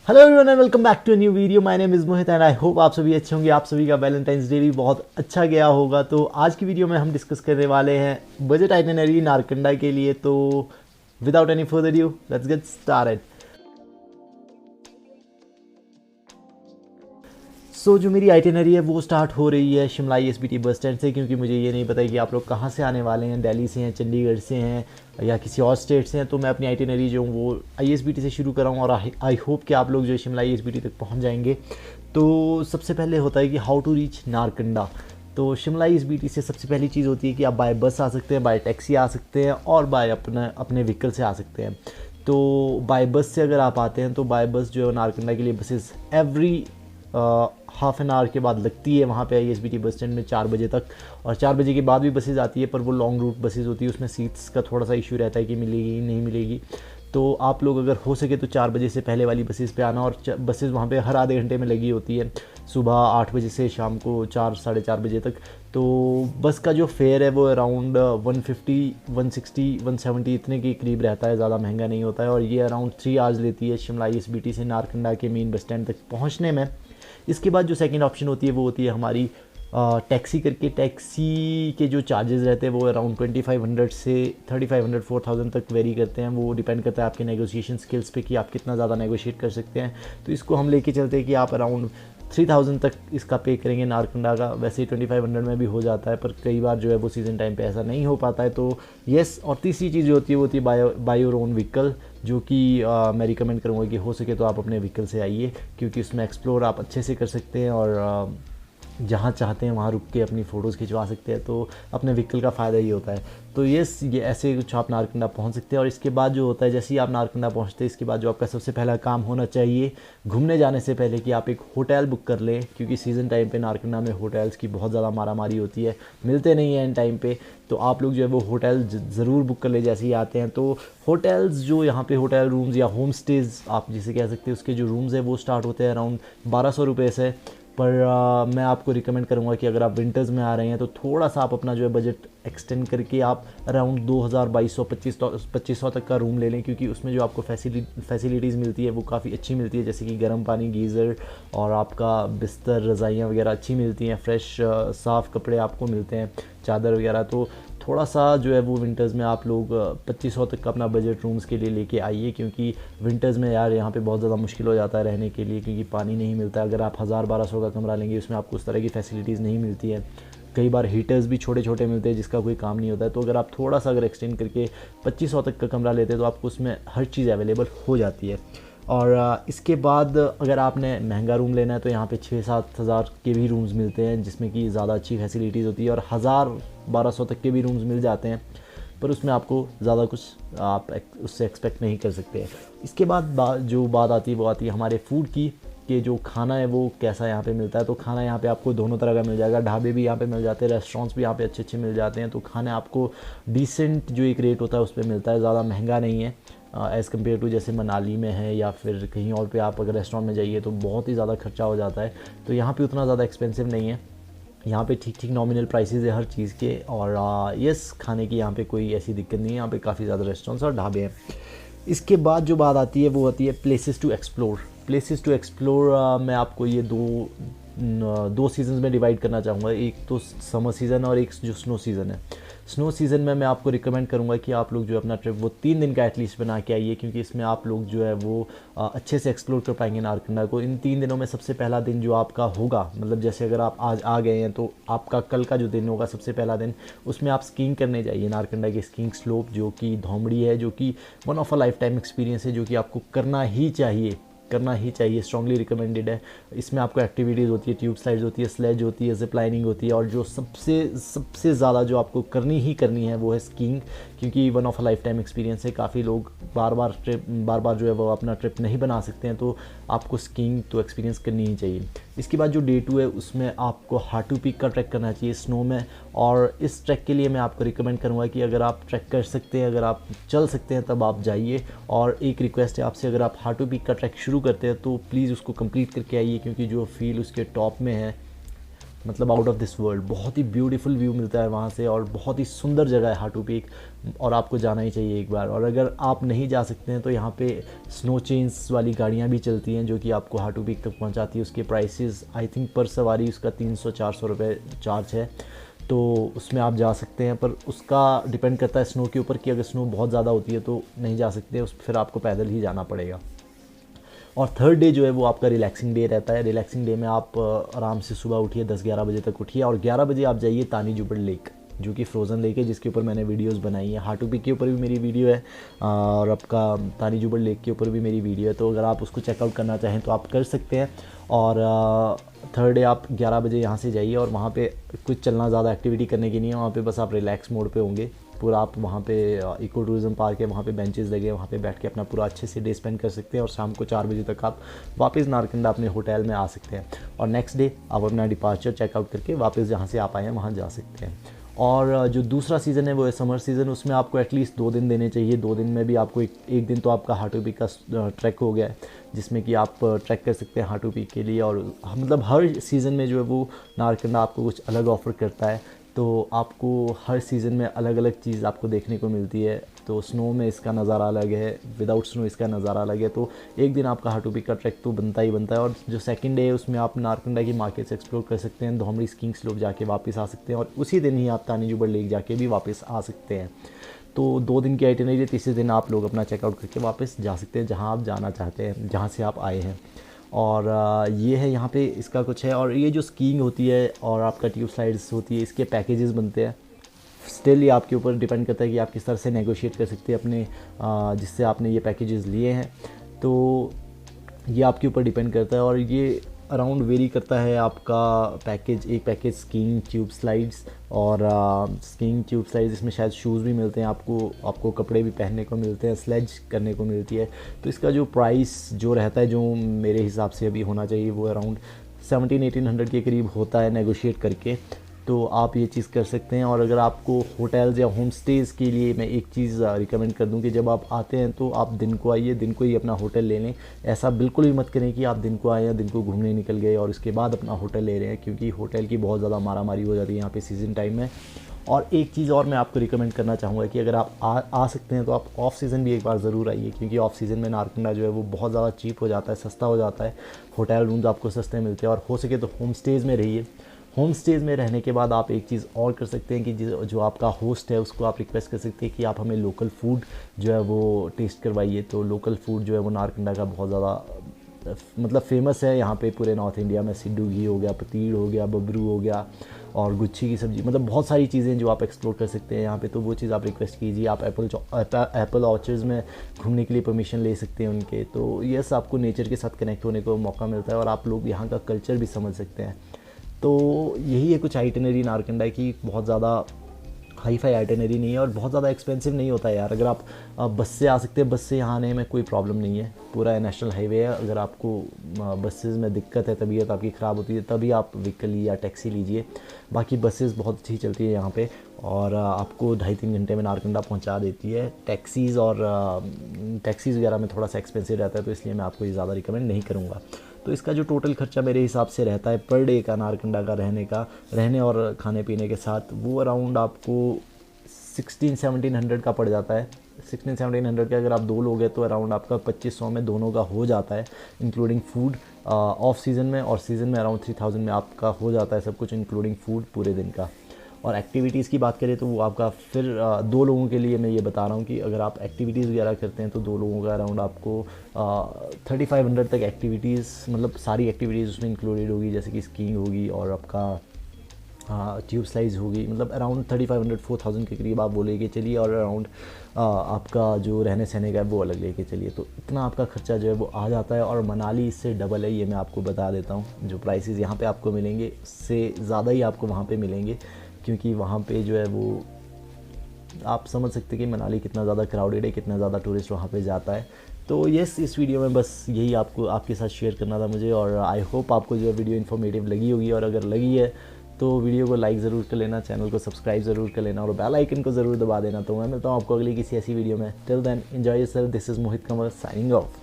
Hello everyone and welcome back to a new video. My name is Mohit and I hope आप सभी अच्छे होंगे। आप सभी का वैलेंटाइंस डे भी बहुत अच्छा गया होगा। तो आज की वीडियो में हम डिस्कस करने वाले हैं बजट आइटिनरी नारकंडा के लिए। तो without any further due let's get started. जो मेरी आइटिनरी है वो स्टार्ट हो रही है शिमला एसबीटी बस स्टैंड से, क्योंकि मुझे ये नहीं पता कि आप लोग कहाँ से आने वाले हैं, दिल्ली से हैं, चंडीगढ़ से हैं या किसी और स्टेट से हैं। तो मैं अपनी आइटिनरी जो वो आईएसबीटी से शुरू कर रहा हूँ और आई होप कि आप लोग जो शिमला एसबीटी तक पहुँच जाएंगे। तो सबसे पहले होता है कि हाउ टू रीच नारकंडा। तो शिमला एसबीटी से सबसे पहली चीज़ होती है कि आप बाय बस आ सकते हैं, बाय टैक्सी आ सकते हैं और बाय अपने व्हीकल से आ सकते हैं। तो बाय बस से अगर आप आते हैं तो बाय बस जो है नारकंडा के लिए buses every half an hour के बाद लगती है वहाँ पे आईएसबीटी बस स्टैंड में 4 बजे तक। और 4 बजे के बाद भी बसेज आती है, पर वो लॉन्ग रूट बसेज होती है, उसमें सीट्स का थोड़ा सा इशू रहता है कि मिलेगी नहीं मिलेगी। तो आप लोग अगर हो सके तो 4 बजे से पहले वाली बसेस पे आना। और बसेस वहाँ पे हर आधे घंटे में लगी होती है, सुबह 8 बजे से शाम को 4 साढ़े 4 बजे तक। तो बस का जो फेयर है वो अराउंड 150 160 170 इतने के करीब रहता है, ज़्यादा महंगा नहीं होता है। और ये अराउंड 3 आवर्स लेती है शिमला एसबीटी से नारकंडा के मेन बस स्टैंड तक पहुँचने में। इसके बाद जो सेकंड ऑप्शन होती है वो होती है हमारी टैक्सी करके। टैक्सी के जो चार्जेस रहते हैं वो अराउंड 2500 से 3500 4000 तक वेरी करते हैं। वो डिपेंड करता है आपके नेगोशिएशन स्किल्स पे कि आप कितना ज़्यादा नेगोशिएट कर सकते हैं। तो इसको हम लेके चलते हैं कि आप अराउंड 3000 तक इसका पे करेंगे नारकंडा का। वैसे 2500 में भी हो जाता है, पर कई बार जो है वो सीज़न टाइम पे ऐसा नहीं हो पाता है। तो येस। और तीसरी चीज़ जो होती है वो होती है बाय योर ओन व्हीकल, जो कि मैं रिकमेंड करूँगा कि हो सके तो आप अपने व्हीकल से आइए, क्योंकि उसमें एक्सप्लोर आप अच्छे से कर सकते हैं और जहाँ चाहते हैं वहाँ रुक के अपनी फ़ोटोज़ खिंचवा सकते हैं। तो अपने व्हीकल का फ़ायदा ही होता है। तो ये ऐसे कुछ आप नारकंडा पहुँच सकते हैं। और इसके बाद जो होता है, जैसे ही आप नारकंडा पहुँचते हैं, इसके बाद जो आपका सबसे पहला काम होना चाहिए घूमने जाने से पहले कि आप एक होटल बुक कर लें, क्योंकि सीज़न टाइम पे नारकंडा में होटल्स की बहुत ज़्यादा मारामारी होती है, मिलते नहीं हैं इन टाइम पे। तो आप लोग जो है वो होटल ज़रूर बुक कर ले जैसे ही आते हैं। तो होटल्स जो यहाँ पे होटल रूम्स या होम स्टेज़ आप जिसे कह सकते हैं, उसके जो रूम्स है वो स्टार्ट होते हैं अराउंड 1200 रुपये से। पर मैं आपको रिकमेंड करूँगा कि अगर आप विंटर्स में आ रहे हैं तो थोड़ा सा आप अपना जो है बजट एक्सटेंड करके आप अराउंड 2000 2200 2500 तक का रूम ले लें, क्योंकि उसमें जो आपको फैसिलिटीज़ मिलती है वो काफ़ी अच्छी मिलती है, जैसे कि गर्म पानी, गीज़र और आपका बिस्तर, रज़ाइयाँ वगैरह अच्छी मिलती हैं, फ्रेश साफ़ कपड़े आपको मिलते हैं, चादर वगैरह। तो थोड़ा सा जो है वो विंटर्स में आप लोग 2500 तक का अपना बजट रूम्स के लिए लेके आइए, क्योंकि विंटर्स में यार यहाँ पे बहुत ज़्यादा मुश्किल हो जाता है रहने के लिए, क्योंकि पानी नहीं मिलता। अगर आप 1000 1200 का कमरा लेंगे उसमें आपको उस तरह की फैसिलिटीज़ नहीं मिलती है। कई बार हीटर्स भी छोटे छोटे मिलते हैं जिसका कोई काम नहीं होता है। तो अगर आप थोड़ा सा अगर एक्सटेंड करके 2500 तक का कमरा लेते हैं तो आपको उसमें हर चीज़ अवेलेबल हो जाती है। और इसके बाद अगर आपने महंगा रूम लेना है तो यहाँ पे 6-7 हज़ार के भी रूम्स मिलते हैं, जिसमें कि ज़्यादा अच्छी फैसिलिटीज़ होती है, और 1000 1200 तक के भी रूम्स मिल जाते हैं, पर उसमें आपको ज़्यादा कुछ आप उससे एक्सपेक्ट नहीं कर सकते। इसके बाद जो बात आती है वो आती है हमारे फूड की, कि जो खाना है वो कैसा यहाँ पे मिलता है। तो खाना यहाँ पे आपको दोनों तरह का मिल जाएगा, ढाबे भी यहाँ पे मिल जाते हैं, रेस्टोरेंट्स भी यहाँ पे अच्छे अच्छे मिल जाते हैं। तो खाना आपको डिसेंट जो एक रेट होता है उस पर मिलता है, ज़्यादा महंगा नहीं है एज़ कम्पेयर टू जैसे मनाली में है या फिर कहीं और पे आप अगर रेस्टोरेंट में जाइए तो बहुत ही ज़्यादा खर्चा हो जाता है। तो यहाँ पे उतना ज़्यादा एक्सपेंसिव नहीं है, यहाँ पे ठीक ठीक नॉमिनल प्राइसेस है हर चीज़ के। और यस, खाने की यहाँ पे कोई ऐसी दिक्कत नहीं है, यहाँ पे काफ़ी ज़्यादा रेस्टोरेंट्स और ढाबे हैं। इसके बाद जो बात आती है वो आती है places to explore. Places to explore मैं आपको ये दो सीज़न्स में डिवाइड करना चाहूँगा। एक तो समर सीज़न और एक जो स्नो सीज़न है। स्नो सीज़न में मैं आपको रिकमेंड करूँगा कि आप लोग जो अपना ट्रिप वो 3 दिन का एटलीस्ट बना के आइए, क्योंकि इसमें आप लोग जो है वो अच्छे से एक्सप्लोर कर पाएंगे नारकंडा को। इन 3 दिनों में सबसे पहला दिन जो आपका होगा, मतलब जैसे अगर आप आज आ गए हैं तो आपका कल का जो दिन होगा सबसे पहला दिन, उसमें आप स्कीइंग करने जाइए नारकंडा की स्कीइंग स्लोप, जो कि धौमड़ी है, जो कि one of a life time experience है, जो कि आपको करना ही चाहिए, स्ट्रांगली रिकमेंडेड है। इसमें आपको एक्टिविटीज़ होती है, ट्यूब स्लाइड्स होती है, स्लेज होती है, जिप लाइनिंग होती है, और जो सबसे ज़्यादा जो आपको करनी है वो है स्कीइंग, क्योंकि one of a life time experience है। काफ़ी लोग बार बार जो है वो अपना ट्रिप नहीं बना सकते हैं, तो आपको स्कीइंग तो एक्सपीरियंस करनी ही चाहिए। इसके बाद जो डे 2 है उसमें आपको हाटू पीक का ट्रैक करना चाहिए स्नो में। और इस ट्रैक के लिए मैं आपको रिकमेंड करूँगा कि अगर आप ट्रैक कर सकते हैं, अगर आप चल सकते हैं तब आप जाइए। और एक रिक्वेस्ट है आपसे, अगर आप हाटू पीक का ट्रैक शुरू करते हैं तो प्लीज़ उसको कंप्लीट करके आइए, क्योंकि जो फील उसके टॉप में है मतलब आउट ऑफ दिस वर्ल्ड। बहुत ही ब्यूटीफुल व्यू मिलता है वहाँ से और बहुत ही सुंदर जगह है हाटू पीक, और आपको जाना ही चाहिए एक बार। और अगर आप नहीं जा सकते हैं तो यहाँ पे स्नो चेन्स वाली गाड़ियाँ भी चलती हैं जो कि आपको हाटू पीक तक पहुँचाती है। उसके प्राइसेस आई थिंक पर सवारी उसका 300-400 रुपये चार्ज है, तो उसमें आप जा सकते हैं। पर उसका डिपेंड करता है स्नो के ऊपर कि अगर स्नो बहुत ज़्यादा होती है तो नहीं जा सकते, उस फिर आपको पैदल ही जाना पड़ेगा। और थर्ड डे जो है वो आपका रिलैक्सिंग डे रहता है। रिलैक्सिंग डे में आप आराम से सुबह उठिए, 10-11 बजे तक उठिए और 11 बजे आप जाइए तानी जुबड़ लेक, जो कि फ्रोज़न लेक है, जिसके ऊपर मैंने वीडियोस बनाई हैं। हाटू पीक के ऊपर भी मेरी वीडियो है और आपका तानी जुबड़ लेक के ऊपर भी मेरी वीडियो है, तो अगर आप उसको चेकआउट करना चाहें तो आप कर सकते हैं। और थर्ड डे आप 11 बजे यहाँ से जाइए और वहाँ पे कुछ चलना ज़्यादा एक्टिविटी करने की नहीं है, वहाँ पे बस आप रिलैक्स मोड पे होंगे पूरा। आप वहाँ पे इको टूरिज़म पार्क है, वहाँ पे बेंचेस लगे हैं, वहाँ पे बैठ के अपना पूरा अच्छे से डे स्पेंड कर सकते हैं और शाम को 4 बजे तक आप वापस नारकंडा अपने होटल में आ सकते हैं। और नेक्स्ट डे आप अपना डिपार्चर चेकआउट करके वापस जहाँ से आप आए हैं वहाँ जा सकते हैं। और जो दूसरा सीज़न है वो है समर सीज़न, उसमें आपको एटलीस्ट 2 दिन देने चाहिए। 2 दिन में भी आपको एक दिन तो आपका हाटू पीक का ट्रैक हो गया है, जिसमें कि आप ट्रैक कर सकते हैं हाटू पीक के लिए। और मतलब हर सीज़न में जो है वो नारकंडा आपको कुछ अलग ऑफ़र करता है, तो आपको हर सीज़न में अलग अलग चीज़ आपको देखने को मिलती है। तो स्नो में इसका नज़ारा अलग है, विदाउट स्नो इसका नज़ारा अलग है। तो एक दिन आपका हाटू पीक का ट्रैक तो बनता ही बनता है। और जो सेकंड डे है उसमें आप नारकंडा की मार्केट्स एक्सप्लोर कर सकते हैं, धोमड़ी स्कीइंग स्लोप जाके वापस आ सकते हैं और उसी दिन ही आप तानी जुबड़ लेक जाके भी वापस आ सकते हैं। तो 2 दिन की आइटिनरी है, तीसरे दिन आप लोग अपना चेकआउट करके वापस जा सकते हैं जहाँ आप जाना चाहते हैं, जहाँ से आप आए हैं। और ये है यहाँ पे इसका कुछ है। और ये जो स्कीइंग होती है और आपका ट्यूब स्लाइड्स होती है, इसके पैकेजेस बनते हैं। स्टिल ये आपके ऊपर डिपेंड करता है कि आप किस तरह से नेगोशिएट कर सकते हैं अपने जिससे आपने ये पैकेजेस लिए हैं। तो ये आपके ऊपर डिपेंड करता है और ये अराउंड वेरी करता है आपका पैकेज। एक पैकेज स्कीइंग ट्यूब स्लाइड्स और स्कीइंग ट्यूब स्लाइड्स, इसमें शायद शूज़ भी मिलते हैं आपको कपड़े भी पहनने को मिलते हैं, स्लेज करने को मिलती है। तो इसका जो प्राइस जो रहता है, जो मेरे हिसाब से अभी होना चाहिए, वो अराउंड 1700-1800 के करीब होता है नेगोशिएट करके। तो आप ये चीज़ कर सकते हैं। और अगर आपको होटल्स या होम स्टेज़ के लिए मैं एक चीज़ रिकमेंड कर दूं कि जब आप आते हैं तो आप दिन को आइए, दिन को ही अपना होटल ले लें। ऐसा बिल्कुल भी मत करें कि आप दिन को आए या दिन को घूमने निकल गए और उसके बाद अपना होटल ले रहे हैं, क्योंकि होटल की बहुत ज़्यादा मारामारी हो जाती है यहाँ पे सीज़न टाइम में। और एक चीज़ और मैं आपको रिकमेंड करना चाहूँगा कि अगर आप आ सकते हैं तो आप ऑफ़ सीज़न भी एक बार ज़रूर आइए, क्योंकि ऑफ़ सीज़न में नारकंडा जो है वो बहुत ज़्यादा चीप हो जाता है, सस्ता हो जाता है। होटल रूम्स आपको सस्ते मिलते हैं और हो सके तो होम स्टेज़ में रहिए। होम स्टेज़ में रहने के बाद आप एक चीज़ और कर सकते हैं कि जो आपका होस्ट है उसको आप रिक्वेस्ट कर सकते हैं कि आप हमें लोकल फूड जो है वो टेस्ट करवाइए। तो लोकल फूड जो है वो नारकंडा का बहुत ज़्यादा मतलब फेमस है यहाँ पे पूरे नॉर्थ इंडिया में। सिड्डू घी हो गया, पतीड़ हो गया, बबरू हो गया और गुच्छी की सब्ज़ी, मतलब बहुत सारी चीज़ें जो आप एक्सप्लोर कर सकते हैं यहाँ पे। तो वो चीज़ आप रिक्वेस्ट कीजिए। आप एप्पल ऑर्चर्ड्स में घूमने के लिए परमिशन ले सकते हैं उनके। तो यस, आपको नेचर के साथ कनेक्ट होने को मौका मिलता है और आप लोग यहाँ का कल्चर भी समझ सकते हैं। तो यही है कुछ आइटिनरी नारकंडा की। बहुत ज़्यादा हाई फाई आइटिनरी नहीं है और बहुत ज़्यादा एक्सपेंसिव नहीं होता है यार। अगर आप बस से आ सकते हैं, बस से यहाँ आने में कोई प्रॉब्लम नहीं है, पूरा नेशनल हाईवे है। अगर आपको बसेस में दिक्कत है, तबीयत आपकी ख़राब होती है, तभी आप व्हीकल या टैक्सी लीजिए। बाकी बसेस बहुत अच्छी चलती है यहाँ पे और आपको 2.5-3 घंटे में नारकंडा पहुँचा देती है। टैक्सीज़ वगैरह में थोड़ा सा एक्सपेंसिव रहता है, तो इसलिए मैं आपको ये ज़्यादा रिकमेंड नहीं करूँगा। तो इसका जो टोटल खर्चा मेरे हिसाब से रहता है पर डे का नारकंडा का रहने और खाने पीने के साथ, वो अराउंड आपको 1600-1700 का पड़ जाता है। 1600-1700 का अगर आप 2 लोग हैं तो अराउंड आपका 2500 में दोनों का हो जाता है, इंक्लूडिंग फूड। ऑफ सीज़न में और सीज़न में अराउंड 3000 में आपका हो जाता है सब कुछ, इंक्लूडिंग फूड पूरे दिन का। और एक्टिविटीज़ की बात करें तो वो आपका फिर 2 लोगों के लिए मैं ये बता रहा हूँ कि अगर आप एक्टिविटीज़ वगैरह करते हैं तो 2 लोगों का अराउंड आपको 3500 तक एक्टिविटीज़, मतलब सारी एक्टिविटीज़ उसमें इंक्लूडेड होगी, जैसे कि स्कीइंग होगी और आपका ट्यूब स्लाइड्स होगी। मतलब अराउंड 3500-4000 के करीब आप वो लेके चलिए और अराउंड आपका जो रहने सहने का है वो अलग लेके चलिए। तो इतना आपका खर्चा जो है वो आ जाता है। और मनाली इससे डबल है, ये मैं आपको बता देता हूँ। जो प्राइसेस यहाँ पे आपको मिलेंगे उससे ज़्यादा ही आपको वहाँ पे मिलेंगे, क्योंकि वहाँ पे जो है वो आप समझ सकते हैं कि मनाली कितना ज़्यादा क्राउडेड है, कितना ज़्यादा टूरिस्ट वहाँ पे जाता है। तो यस, इस वीडियो में बस यही आपके साथ शेयर करना था मुझे। और आई होप आपको जो है वीडियो इन्फॉर्मेटिव लगी होगी, और अगर लगी है तो वीडियो को लाइक ज़रूर कर लेना, चैनल को सब्सक्राइब ज़रूर कर लेना और बेल आइकन को ज़रूर दबा देना। तो मैं मिलता हूँ आपको अगली किसी ऐसी वीडियो में। Till then enjoy yourself. This is Mohit Kanwar signing of.